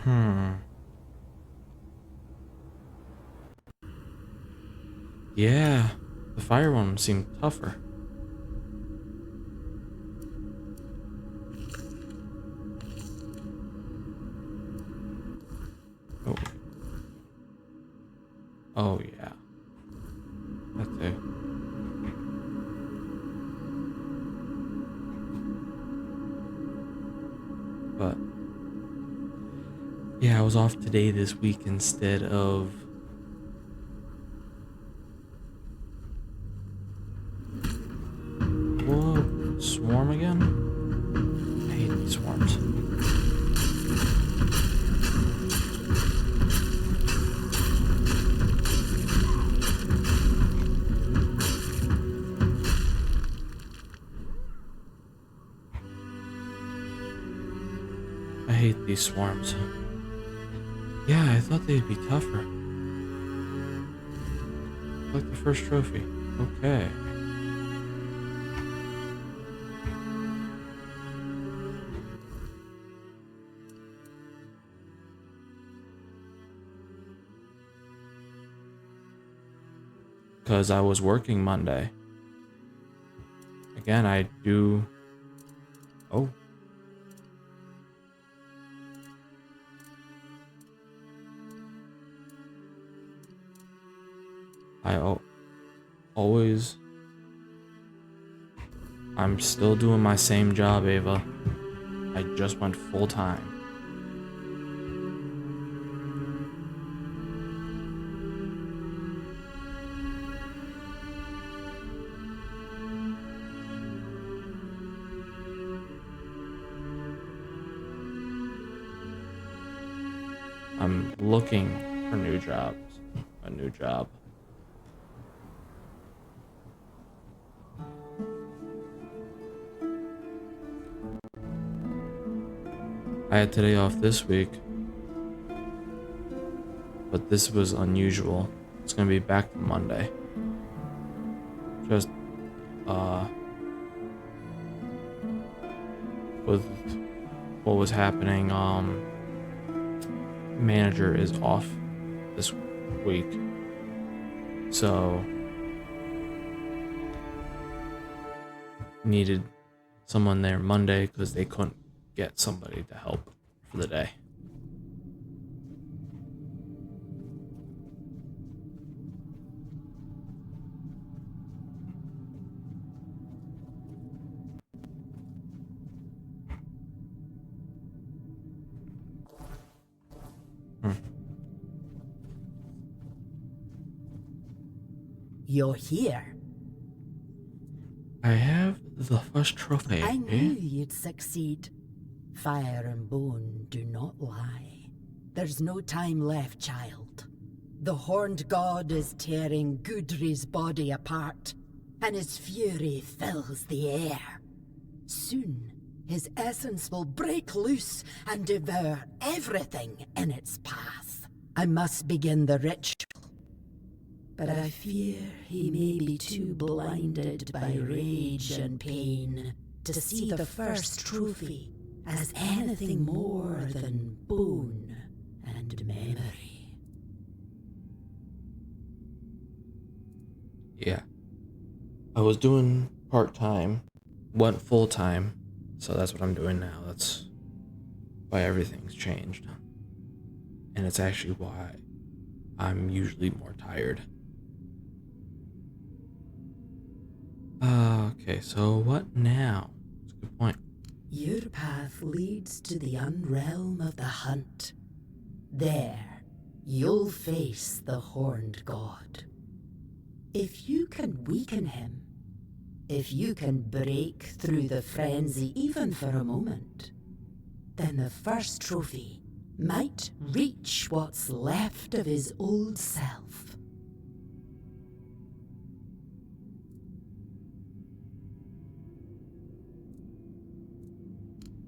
Hmm. Yeah, the fire one seemed tougher. Oh, oh yeah, that too. But yeah, I was off today this week instead of. Whoa, swarm again? I hate these swarms. I hate these swarms. Yeah, I thought they'd be tougher. Like the first trophy. Okay. Because I was working Monday. Again, I do. Oh. I always. I'm still doing my same job, Ava. I just went full time. I'm looking for new jobs. A new job. I had today off this week, but this was unusual. It's gonna be back to Monday. Just, uh, with what was happening, manager is off this week. So, needed someone there Monday because they couldn't get somebody to help for the day. Hmm. You're here. I have the first trophy. I knew you'd succeed. Fire and bone do not lie. There's no time left, child. The horned god is tearing Gudri's body apart, and his fury fills the air. Soon, his essence will break loose and devour everything in its path. I must begin the ritual, but I fear he may be too blinded by rage and pain to see the first trophy as anything more than bone and memory. Yeah. I was doing part-time, went full-time, so that's what I'm doing now. That's why everything's changed. And it's actually why I'm usually more tired. Okay, so what now? That's a good point. Your path leads to the unrealm of the hunt. There, you'll face the horned god. If you can weaken him, if you can break through the frenzy even for a moment, then the first trophy might reach what's left of his old self.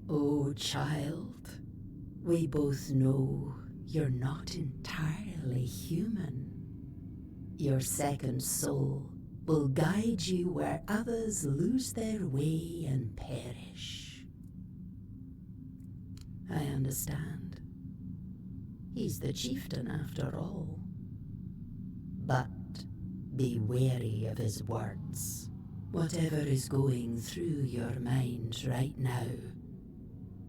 Oh, child, we both know you're not entirely human. Your second soul will guide you where others lose their way and perish. I understand. He's the chieftain after all. But be wary of his words. Whatever is going through your mind right now,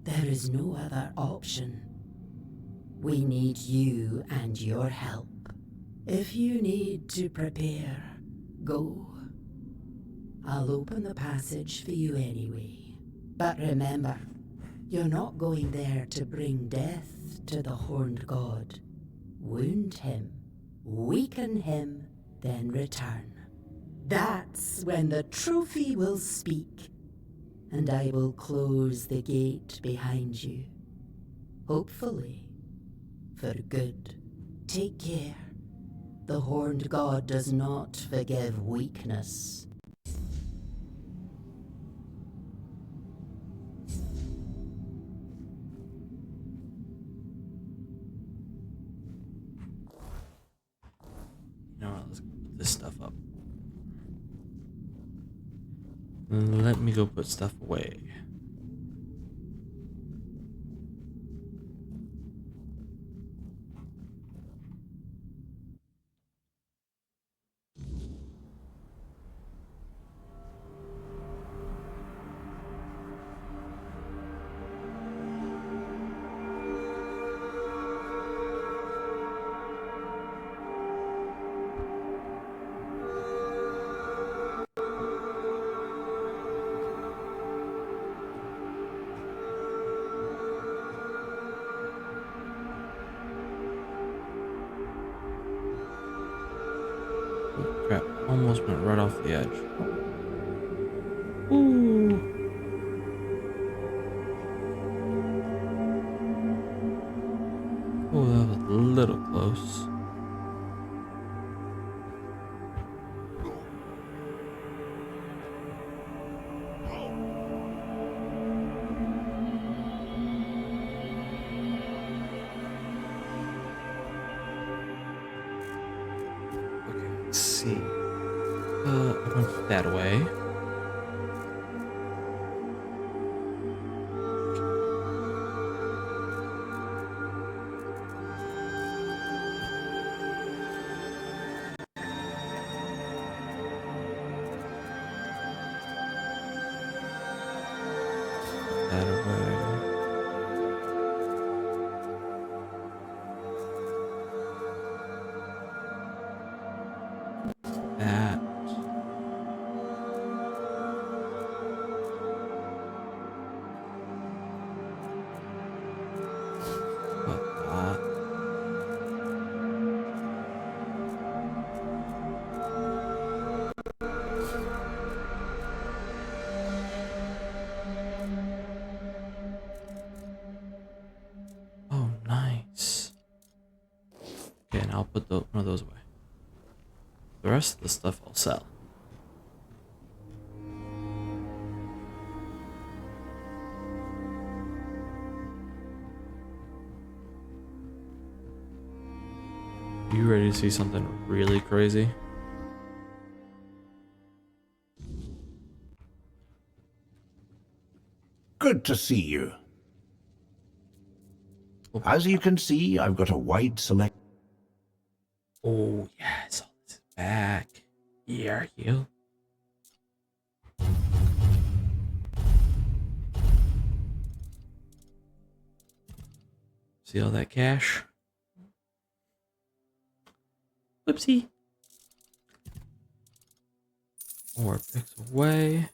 there is no other option. We need you and your help. If you need to prepare, go. I'll open the passage for you anyway. But remember, you're not going there to bring death to the Horned God. Wound him, weaken him, then return. That's when the trophy will speak, and I will close the gate behind you. Hopefully, for good. Take care. The Horned God does not forgive weakness. You know what? Let's put this stuff up. Let me go put stuff away. Oh, crap. Almost went right off the edge. Ooh. Oh, that was a little close. Okay, let's see. I'm gonna put that away. That away. That. Put that. Oh, nice. Okay, and I'll put one of those away. The rest of the stuff I'll sell. You ready to see something really crazy? Good to see you. Oh, As you can see, I've got a wide select. oh yes, all this is back. Yeah, you. See all that cash? Whoopsie. More picks away.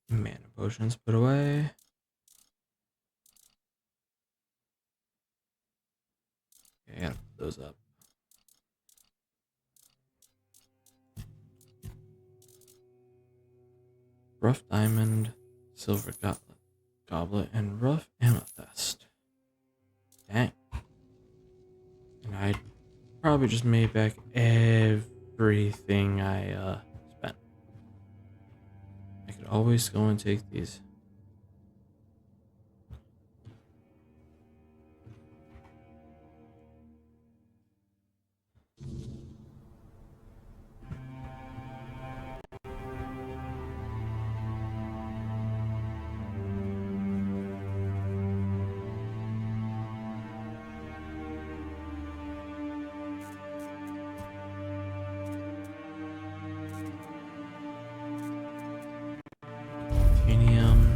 Mana potions put away. Okay, I gotta put those up. Rough diamond, silver goblet, and rough amethyst. Dang. And I probably just made back everything I could always go and take these. Titanium.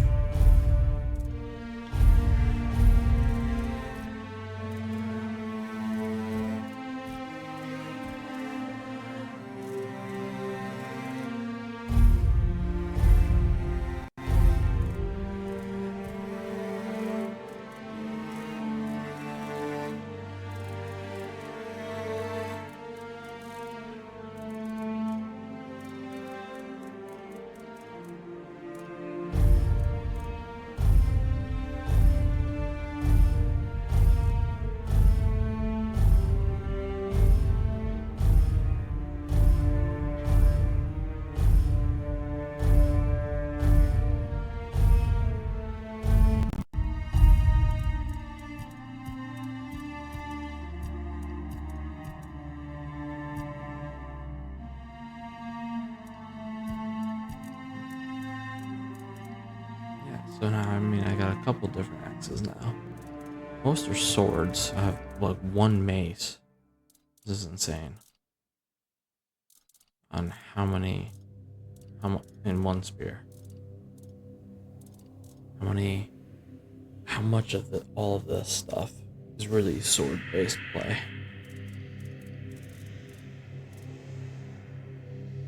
So now, I mean, I got a couple different axes now. Most are swords. I have, like, one mace. This is insane. On how many... in one spear. How much of all of this stuff is really sword-based play.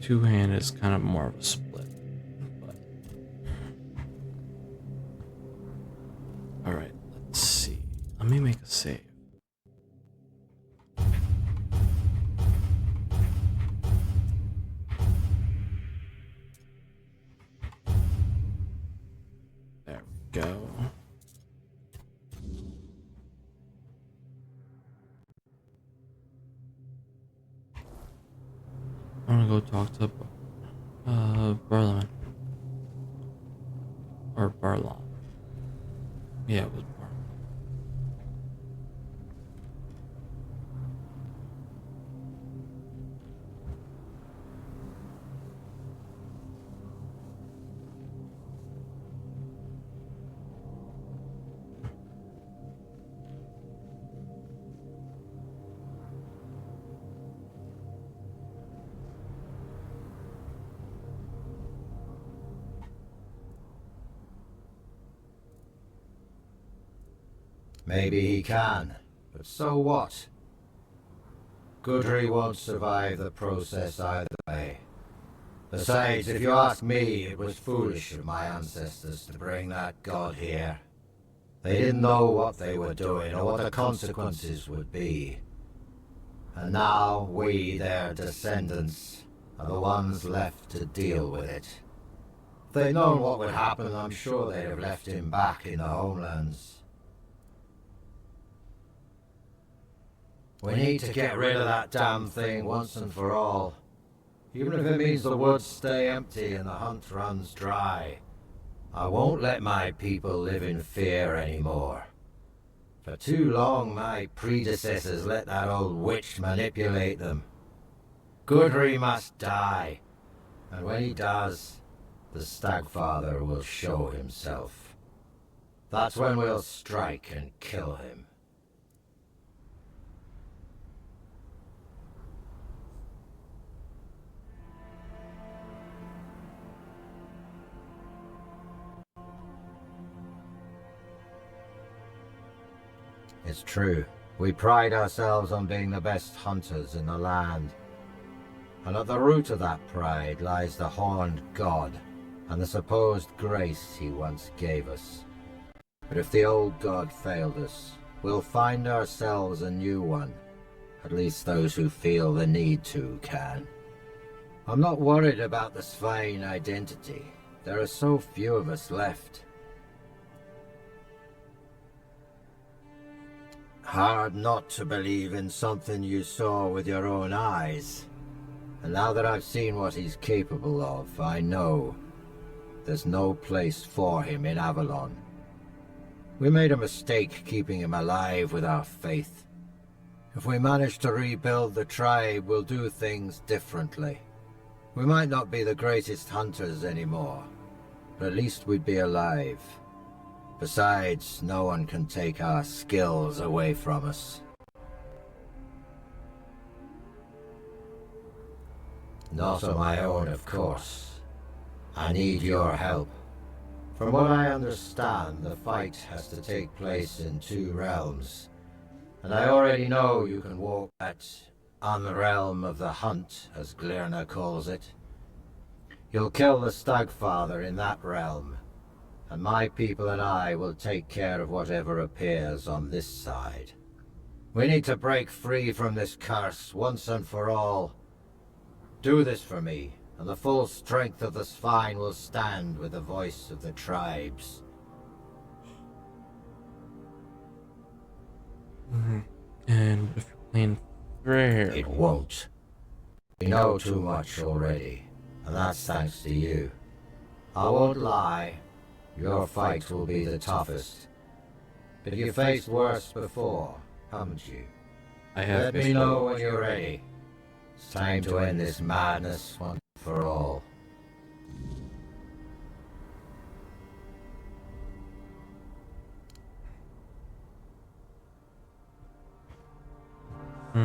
Two-hand is kind of more of a split. Alright, let's see. Let me make a save. There we go. I'm gonna go talk to Barlaman. Or Barlon. Yeah, it was Barlon. Maybe he can, but so what? Gudry won't survive the process either way. Besides, if you ask me, it was foolish of my ancestors to bring that god here. They didn't know what they were doing or what the consequences would be. And now we, their descendants, are the ones left to deal with it. If they'd known what would happen, I'm sure they'd have left him back in the homelands. We need to get rid of that damn thing once and for all. Even if it means the woods stay empty and the hunt runs dry. I won't let my people live in fear anymore. For too long, my predecessors let that old witch manipulate them. Gudry must die, and when he does, the Stagfather will show himself. That's when we'll strike and kill him. It's true. We pride ourselves on being the best hunters in the land. And at the root of that pride lies the horned god and the supposed grace he once gave us. But if the old god failed us, we'll find ourselves a new one. At least those who feel the need to can. I'm not worried about the Svein identity. There are so few of us left. Hard not to believe in something you saw with your own eyes. And now that I've seen what he's capable of, I know. there's no place for him in Avalon. We made a mistake keeping him alive with our faith. If we manage to rebuild the tribe, we'll do things differently. We might not be the greatest hunters anymore, but at least we'd be alive. Besides, no one can take our skills away from us. Not on my own, of course. I need your help. From what I understand, the fight has to take place in 2 realms. And I already know you can walk that unrealm of the hunt, as Glirna calls it. You'll kill the Stagfather in that realm, and my people and I will take care of whatever appears on this side. We need to break free from this curse once and for all. Do this for me, and the full strength of the spine will stand with the voice of the tribes. And if you're playing fair, It won't. We know too much already, and that's thanks to you. I won't lie, your fight will be the toughest. But you faced worse before, haven't you? I have. Let me know when you're ready. It's time to end this madness once for all. Oh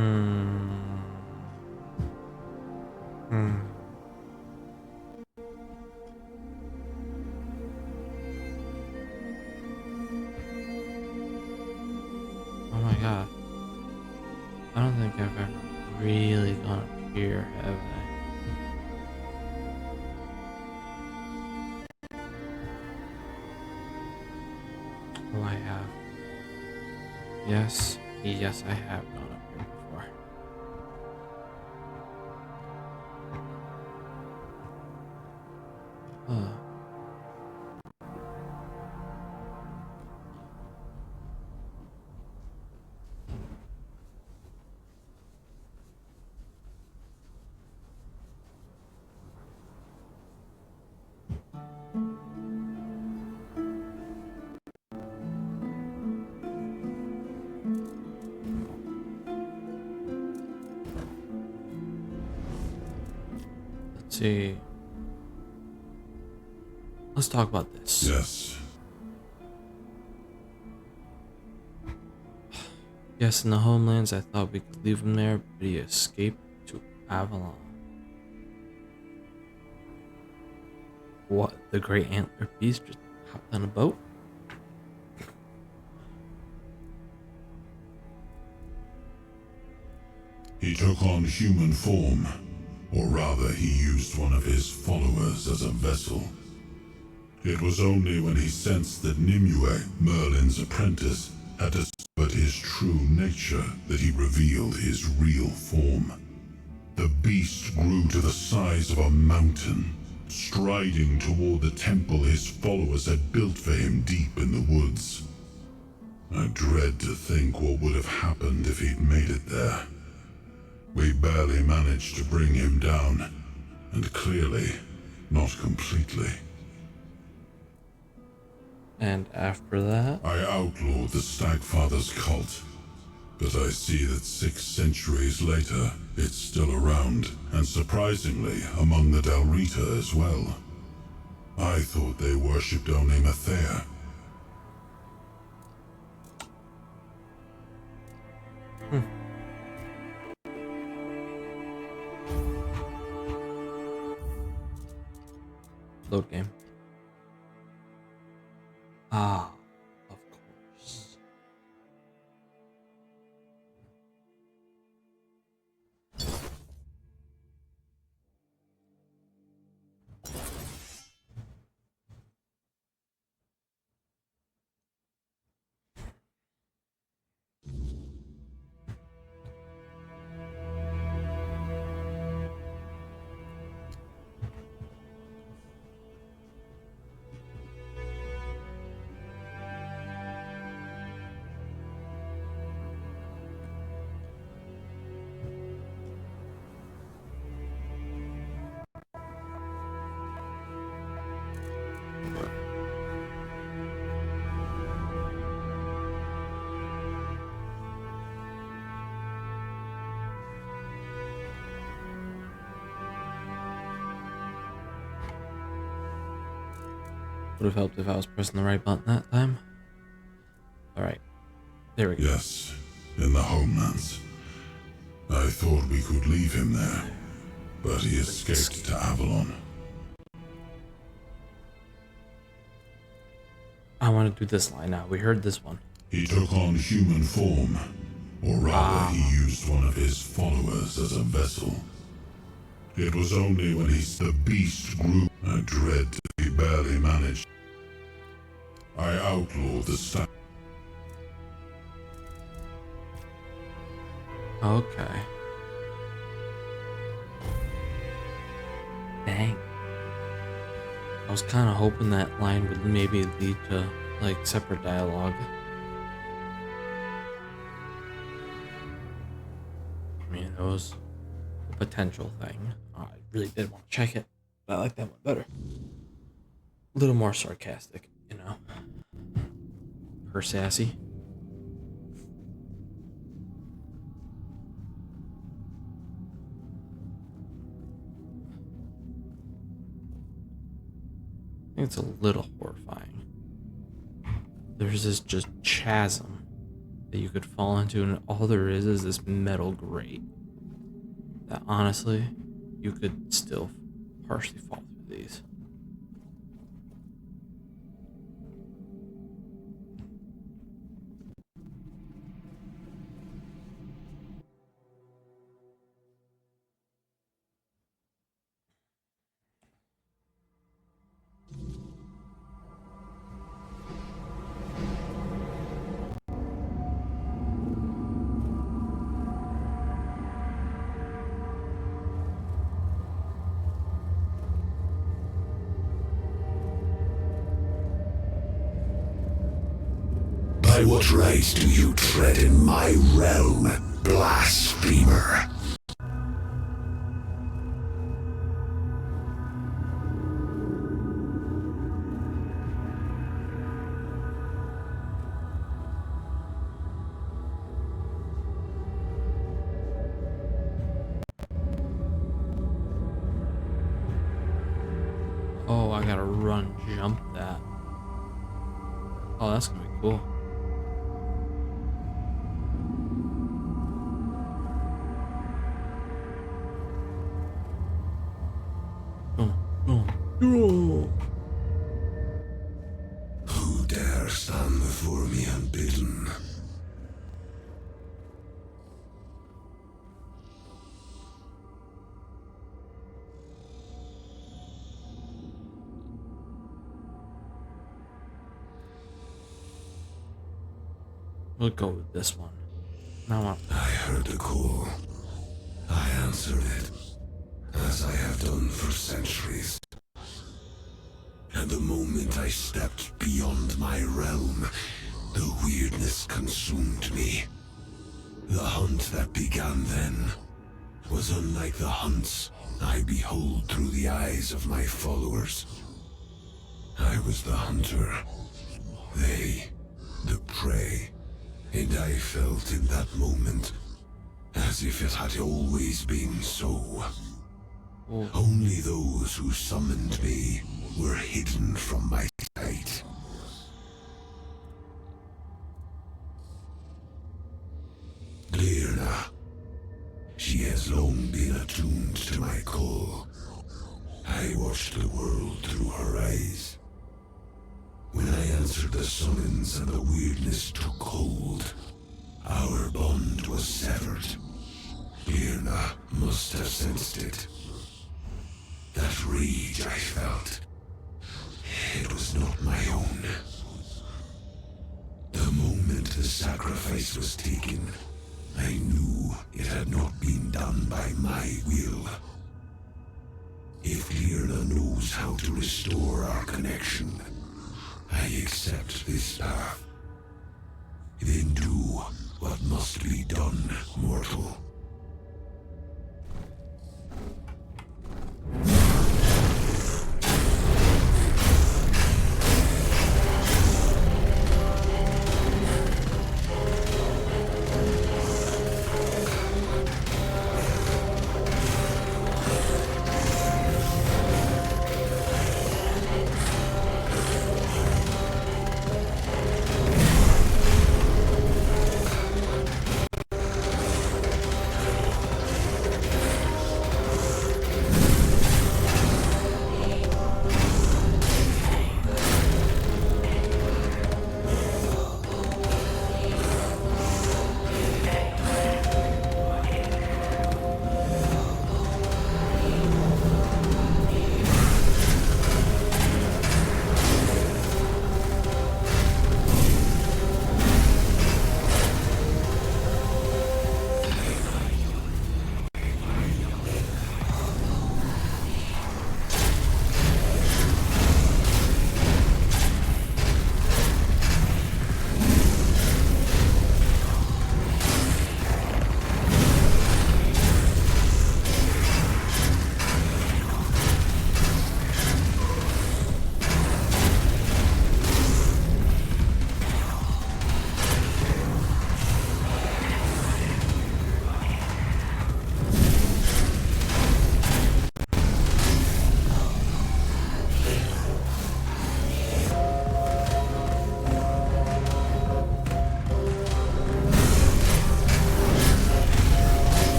my god. I don't think I've ever really gone up here, have I? Oh, I have. Yes, yes, I have gone up here before. Let's see. Let's talk about this. Yes. Yes, in the homelands, I thought we could leave him there, but he escaped to Avalon. What? The great antler beast just hopped on a boat? He took on human form, or rather he used one of his followers as a vessel. It was only when he sensed that Nimue, Merlin's apprentice, had discovered his true nature that he revealed his real form. The beast grew to the size of a mountain, striding toward the temple his followers had built for him deep in the woods. I dread to think what would have happened if he'd made it there. We barely managed to bring him down, and clearly, not completely. And after that? I outlawed the Stagfather's cult, but I see that 6 centuries later, it's still around, and surprisingly, among the Dalrita as well. I thought they worshipped only Mathea. Load game. Ah, of course. Would have helped if I was pressing the right button that time. Alright. There we go. Yes, in the homelands. I thought we could leave him there, but he escaped to Avalon. I want to do this line now. We heard this one. He took on human form, or rather he used one of his followers as a vessel. It was only when the beast grew a dread he barely managed. I outlawed the staff. Okay. Dang. I was kind of hoping that line would maybe lead to, like, separate dialogue. I mean, it was a potential thing. I really did want to check it, but I like that one better. A little more sarcastic, you know? Her sassy. I think it's a little horrifying. There's this just chasm that you could fall into, and all there is this metal grate that honestly you could still partially fall through these. By what right do you tread in my realm, blasphemer? Oh, I gotta run, jump that. Oh, that's gonna be cool. Oh. Who dare stand before me unbidden? We'll go with this one. Now I heard the call. I answered it, as I have done for centuries. And the moment I stepped beyond my realm, the weirdness consumed me. The hunt that began then was unlike the hunts I behold through the eyes of my followers. I was the hunter, they the prey, and I felt in that moment as if it had always been so. Only those who summoned me were hidden from my sight. Lyrna, she has long been attuned to my call. I watched the world through her eyes. When I answered the summons and the weirdness took hold, our bond was severed. Lyrna must have sensed it. That rage I felt, it was not my own. The moment the sacrifice was taken, I knew it had not been done by my will. If Lyrna knows how to restore our connection, I accept this path. Then do what must be done, mortal.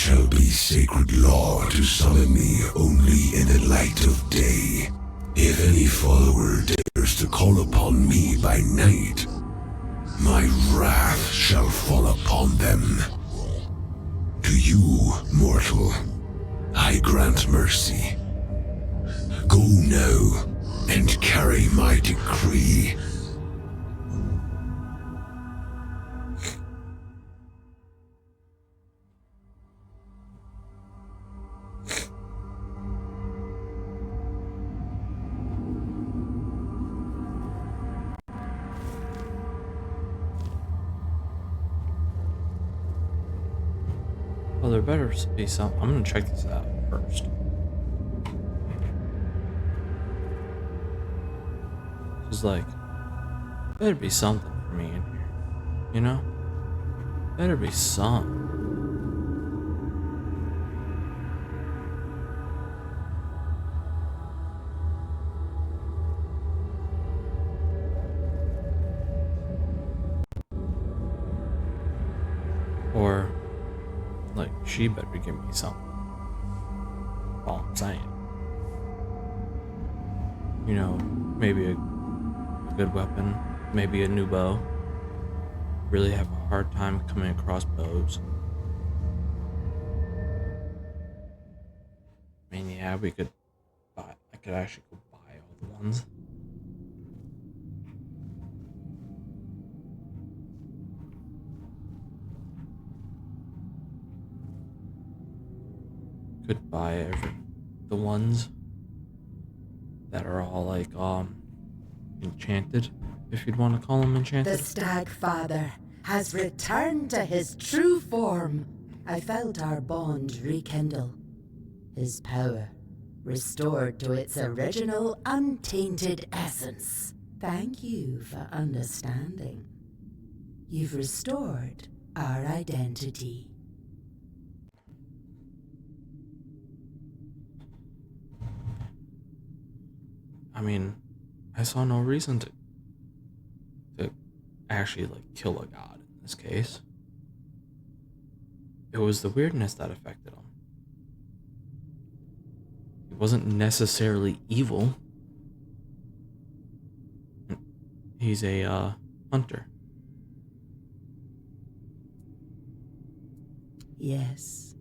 shall be sacred law to summon me only in the light of day. If any follower dares to call upon me by night, my wrath shall fall upon them. To you, mortal, I grant mercy. Go now and carry my decree. Well, there better be some. I'm gonna check this out first. It's like, better be something for me in here, you know? Better be some. Or, like, she better give me something. All I'm saying. You know, maybe a good weapon, maybe a new bow. Really have a hard time coming across bows. I mean, yeah, we could buy. I could actually go buy all the ones. Could buy the ones that are all like enchanted, if you'd want to call them enchanted. The Stag Father has returned to his true form. I felt our bond rekindle. His power restored to its original untainted essence. Thank you for understanding. You've restored our identity. I mean, I saw no reason to actually like kill a god in this case. It was the weirdness that affected him. He wasn't necessarily evil. He's a hunter. Yes,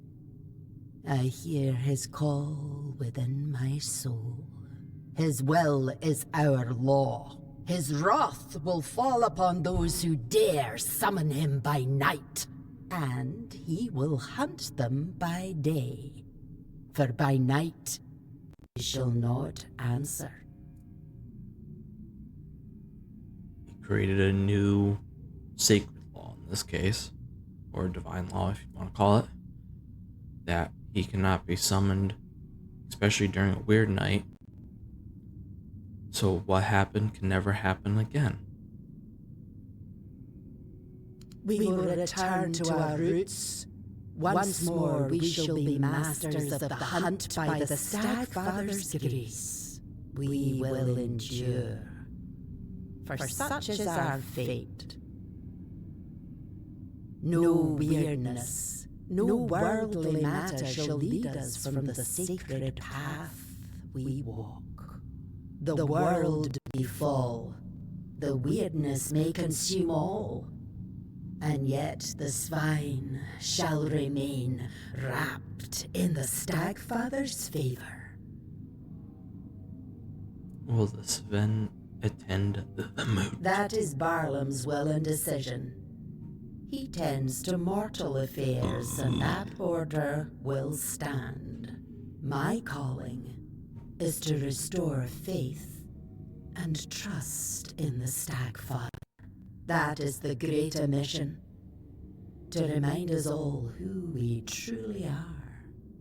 I hear his call within my soul. His will is our law. His wrath will fall upon those who dare summon him by night, and he will hunt them by day. For by night he shall not answer. He created a new sacred law in this case, or divine law if you want to call it, that he cannot be summoned, especially during a weird night. So what happened can never happen again. We will return to our roots. Once more we shall be masters of the hunt by the Stag Father's grace. We will endure. For such is our fate. No weirdness, no worldly matter shall lead us from the sacred path we walk. The world may fall, the weirdness may consume all, and yet the swine shall remain wrapped in the Stag Father's favor. Will the Sven attend the moot? That is Barlam's will and decision. He tends to mortal affairs, and that order will stand. My calling is to restore faith and trust in the Stag Father. That is the greater mission, to remind us all who we truly are.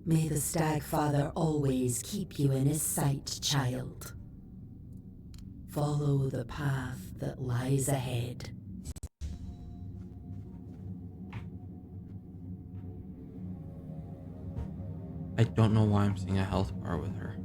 May the Stag Father always keep you in his sight, child. Follow the path that lies ahead. I don't know why I'm seeing a health bar with her.